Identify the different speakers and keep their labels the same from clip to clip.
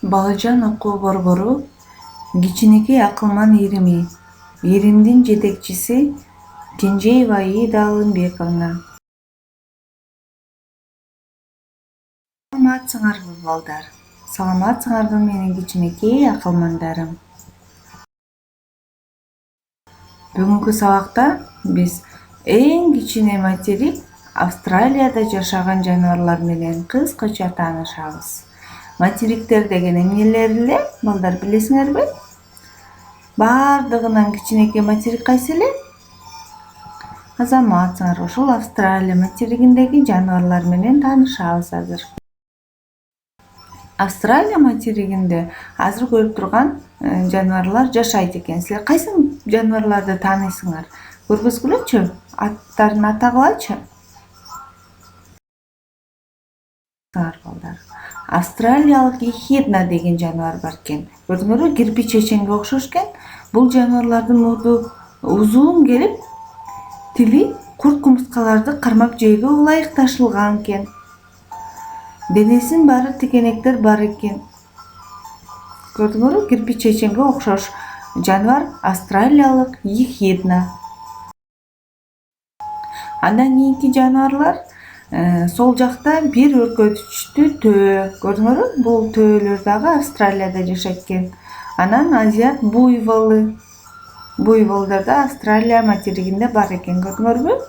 Speaker 1: Балыжан окуу борбору кичинекей акылман ирими. Иримдин жетекчиси Кенжеева Аида Алымбековна. Саламатсыңарбы балдар? Саламатсыңарбы менин кичинекей акылмандарым? Бүгүнкү сабакта биз эң кичине материк Австралияда жашаган жаныбарлар менен кыскача таанышабыз. Материктер деген эмнелер эле, балдар, билесиңерби? Бардыгынан кичинекей материк кайсы эле? Азаматсыңар, ошол Австралия материгиндеги жаныбарлар менен таанышабыз азыр. Австралия материгинде азыр көрүп турган жаныбарлар жашайт экен. Силер кайсы жаныбарларды тааныйсыңар? Көргөзгүлөчү, аттарын атагылачы. Балдар. Австралиялык эхидна деген жаныбар бар экен. Көрдүңөрбү, кирпич чеченге окшош экен. Бул жаныбарлардын мурду узун келип, тили курт-кумурскаларды кармап жейүүгө ылайык ташылган экен. Денесинин баары тикенектер бар экен. Көрдүңөрбү, кирпич чеченге окшош жаныбар австралиялык эхидна. Андан кийинки жаныбарлар сол жакта бир өркөтүчтүү төө. Көрдүңөрбү, бул төөлөр дагы Австралияда жашайт экен. Анан азиат буйволу. Буйволдор да Австралия материгинде бар экен. Көрдүңөрбү?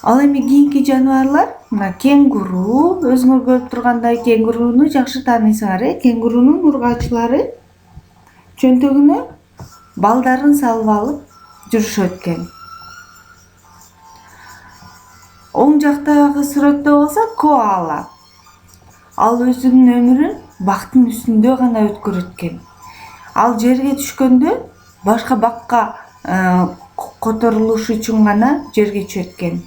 Speaker 1: Ал эми кийинки жаныбарлар, мына кенгуру, өзүңөр көрүп тургандай кенгуруну жакшы тааныйсыңар, Кенгурунун ургачылары чөнтөгүнө балдарын салып алып жүрүшөт экен. Оң жактагы сүрөттө болсо коала. Ал өзүнүн өмүрүн бактын үстүндө гана өткөрөт экен. Ал жерге түшкөндө башка бакка которулуш үчүн гана жерге түшөт экен.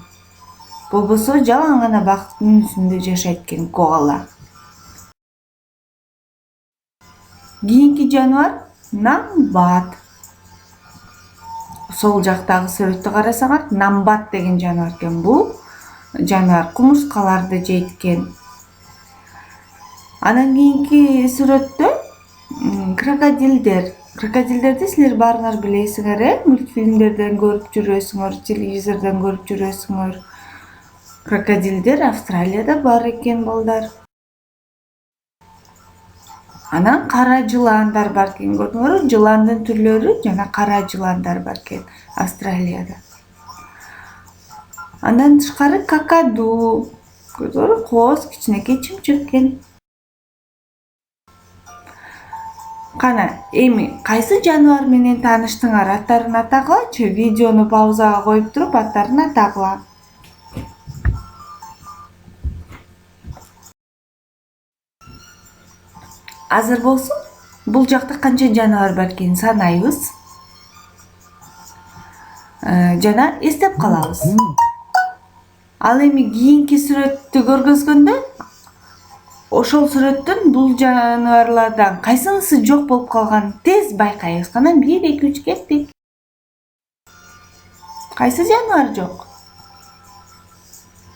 Speaker 1: Болбосо жалаң гана бактын үстүндө жашайт экен коала. Кийинки жаныбар намбат. Сол жактагы сүрөттү карасаңар, намбат деген жаныбар экен. Бул жаныбар кумурскаларды жейт экен. Анан кийинки сүрөттө крокодилдер. Крокодилдерди силер баарыңар билесиңер, мультфильмдерден көрүп жүрөсүңөр, телевизордон көрүп жүрөсүңөр. Крокодилдер Австралияда бар экен, балдар. Анан кара жыландар бар экен. Көрдүңөрбү, жыландын түрлөрү жана кара жыландар бар экен Австралияда. Андан тышкары какаду. Көрдүңөрбү, кооз кичинекей чымчык экен. Кана, эми кайсы жаныбар менен тааныштыңар? Аттарын атагылачы. Видеону паузага коюп туруп, аттарын атагыла. Азыр болсо, бул жакта канча жаныбар бар экенин санайбыз. Жана эстеп калабыз. Ал эми кийинки сүрөттү көргөзгөндө, ошол сүрөттөн бул жаныбарлардан кайсынысы жок болуп калганын тез байкайбыз. Кана 1, 2, 3 кеттик. Кайсы жаныбар жок?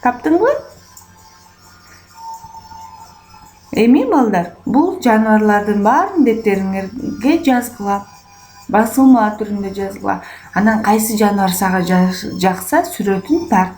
Speaker 1: Таптыңбы? Эми балдар, бул жаныбарлардын баарын дептериңерге жазгыла. Басылма түрүндө жазгыла. Анан кайсы жаныбар сага жакса, сүрөтүн тарт.